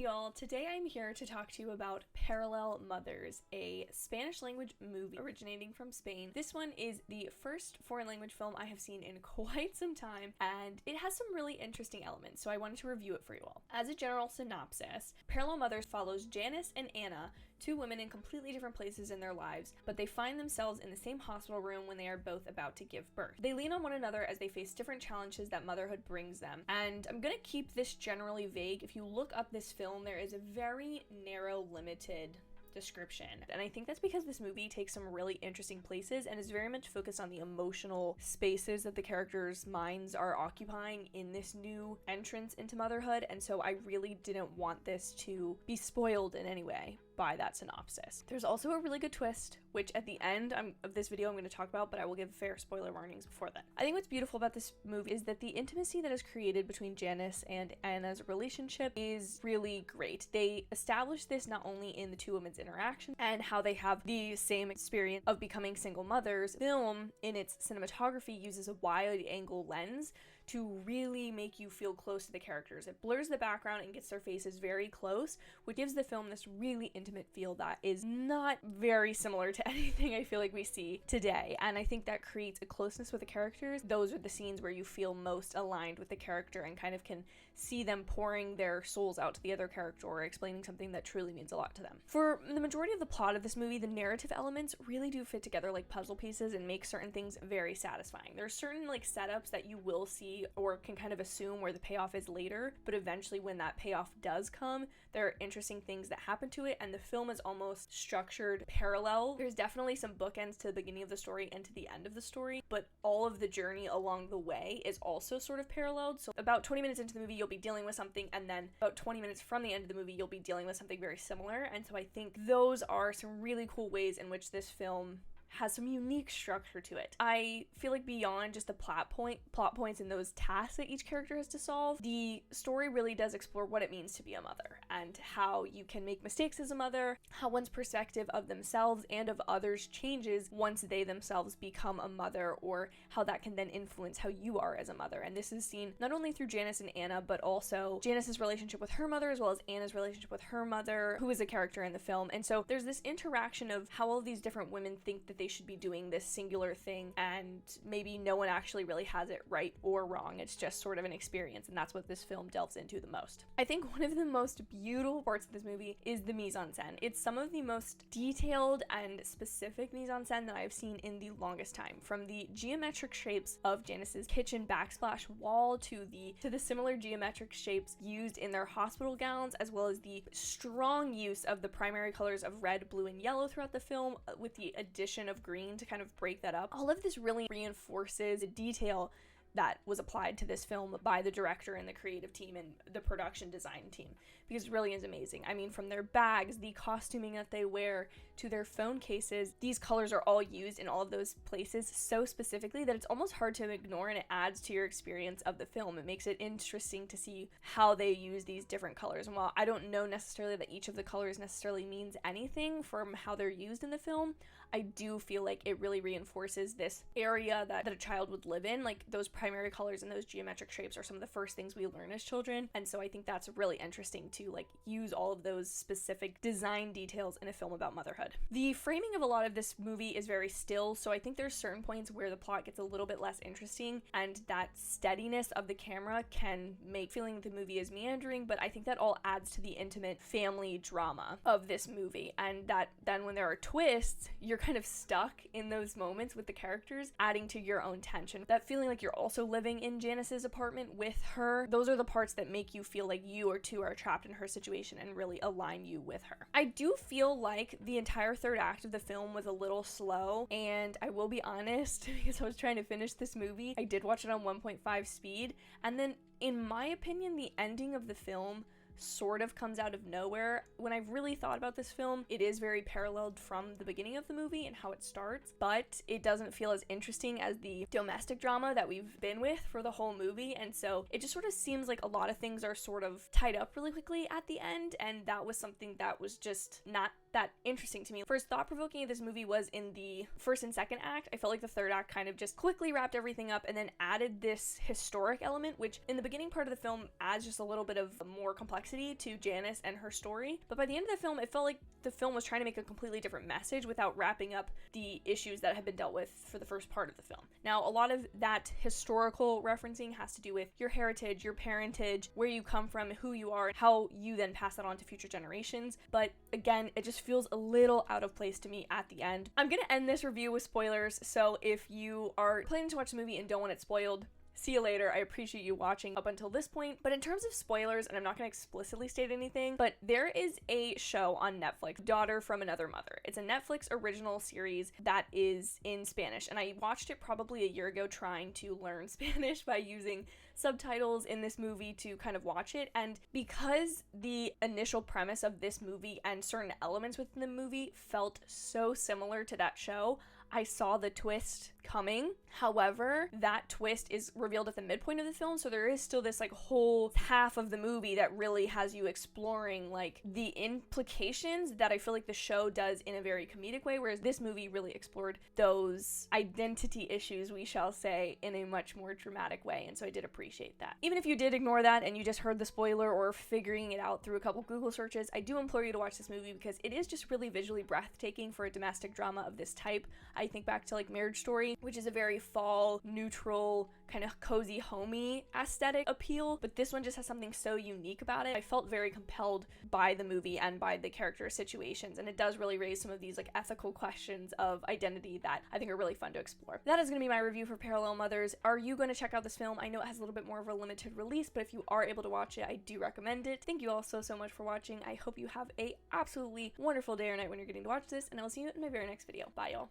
y'all. Today I'm here to talk to you about Parallel Mothers, a Spanish language movie originating from Spain. This one is the first foreign language film I have seen in quite some time, and it has some really interesting elements, so I wanted to review it for you all. As a general synopsis, Parallel Mothers follows Janice and Anna, two women in completely different places in their lives, but they find themselves in the same hospital room when they are both about to give birth. They lean on one another as they face different challenges that motherhood brings them, and I'm gonna keep this generally vague. If you look up this film, there is a very narrow, limited description. And I think that's because this movie takes some really interesting places and is very much focused on the emotional spaces that the characters' minds are occupying in this new entrance into motherhood. And so I really didn't want this to be spoiled in any way by that synopsis. There's also a really good twist, which at the end of this video I'm going to talk about, but I will give fair spoiler warnings before then. I think what's beautiful about this movie is that the intimacy that is created between Janice and Anna's relationship is really great. They establish this not only in the two women's interaction and how they have the same experience of becoming single mothers. The film, in its cinematography, uses a wide-angle lens to really make you feel close to the characters. It blurs the background and gets their faces very close, which gives the film this really intimate feel that is not very similar to anything I feel like we see today. And I think that creates a closeness with the characters. Those are the scenes where you feel most aligned with the character and kind of can see them pouring their souls out to the other character or explaining something that truly means a lot to them. For the majority of the plot of this movie, the narrative elements really do fit together like puzzle pieces and make certain things very satisfying. There are certain setups that you will see or can kind of assume where the payoff is later, but eventually when that payoff does come, there are interesting things that happen to it, and the film is almost structured parallel. There's definitely some bookends to the beginning of the story and to the end of the story, but all of the journey along the way is also sort of paralleled. So about 20 minutes into the movie, you'll be dealing with something, and then about 20 minutes from the end of the movie, you'll be dealing with something very similar. And so I think those are some really cool ways in which this film has some unique structure to it. I feel like beyond just the plot points and those tasks that each character has to solve, the story really does explore what it means to be a mother and how you can make mistakes as a mother, how one's perspective of themselves and of others changes once they themselves become a mother, or how that can then influence how you are as a mother. And this is seen not only through Janice and Anna, but also Janice's relationship with her mother as well as Anna's relationship with her mother, who is a character in the film. And so there's this interaction of how all of these different women think that they should be doing this singular thing, and maybe no one actually really has it right or wrong. It's just sort of an experience, and that's what this film delves into the most. I think one of the most beautiful parts of this movie is the mise-en-scène. It's some of the most detailed and specific mise-en-scène that I've seen in the longest time. From the geometric shapes of Janice's kitchen backsplash wall to the similar geometric shapes used in their hospital gowns, as well as the strong use of the primary colors of red, blue, and yellow throughout the film, with the addition of green to kind of break that up. All of this really reinforces the detail that was applied to this film by the director and the creative team and the production design team, because it really is amazing. I mean, from their bags, the costuming that they wear, to their phone cases, these colors are all used in all of those places so specifically that it's almost hard to ignore, and it adds to your experience of the film. It makes it interesting to see how they use these different colors. And while I don't know necessarily that each of the colors necessarily means anything from how they're used in the film, I do feel like it really reinforces this area that a child would live in. Like, those primary colors and those geometric shapes are some of the first things we learn as children, and so I think that's really interesting to use all of those specific design details in a film about motherhood. The framing of a lot of this movie is very still, so I think there's certain points where the plot gets a little bit less interesting, and that steadiness of the camera can make feeling the movie is meandering, but I think that all adds to the intimate family drama of this movie, and that then when there are twists, you're kind of stuck in those moments with the characters, adding to your own tension. That feeling like you're also living in Janice's apartment with her, those are the parts that make you feel like you or two are trapped in her situation and really align you with her. I do feel like the entire third act of the film was a little slow, and I will be honest, because I was trying to finish this movie, I did watch it on 1.5 speed, and then in my opinion, the ending of the film sort of comes out of nowhere. When I've really thought about this film, it is very paralleled from the beginning of the movie and how it starts, but it doesn't feel as interesting as the domestic drama that we've been with for the whole movie, and so it just sort of seems like a lot of things are sort of tied up really quickly at the end, and that was something that was just not that interesting to me. First thought-provoking of this movie was in the first and second act. I felt like the third act kind of just quickly wrapped everything up and then added this historic element, which in the beginning part of the film adds just a little bit of more complexity complexity to Janice and her story, but by the end of the film, it felt like the film was trying to make a completely different message without wrapping up the issues that had been dealt with for the first part of the film. Now, a lot of that historical referencing has to do with your heritage, your parentage, where you come from, who you are, how you then pass that on to future generations. But again, it just feels a little out of place to me at the end. I'm gonna end this review with spoilers, so if you are planning to watch the movie and don't want it spoiled, see you later. I appreciate you watching up until this point. But in terms of spoilers, and I'm not going to explicitly state anything, but there is a show on Netflix, Daughter from Another Mother. It's a Netflix original series that is in Spanish, and I watched it probably a year ago trying to learn Spanish by using subtitles in this movie to kind of watch it. And because the initial premise of this movie and certain elements within the movie felt so similar to that show, I saw the twist coming. However, that twist is revealed at the midpoint of the film, so there is still this like whole half of the movie that really has you exploring like the implications that I feel like the show does in a very comedic way, whereas this movie really explored those identity issues, we shall say, in a much more dramatic way, and so I did appreciate that. Even if you did ignore that and you just heard the spoiler or figuring it out through a couple Google searches, I do implore you to watch this movie because it is just really visually breathtaking for a domestic drama of this type. I think back to like Marriage Story, which is a very fall, neutral, kind of cozy, homey aesthetic appeal, but this one just has something so unique about it. I felt very compelled by the movie and by the character situations, and it does really raise some of these like ethical questions of identity that I think are really fun to explore. That is going to be my review for Parallel Mothers. Are you going to check out this film? I know it has a little bit more of a limited release, but if you are able to watch it, I do recommend it. Thank you all so much for watching. I hope you have a absolutely wonderful day or night when you're getting to watch this, and I will see you in my very next video. Bye, y'all.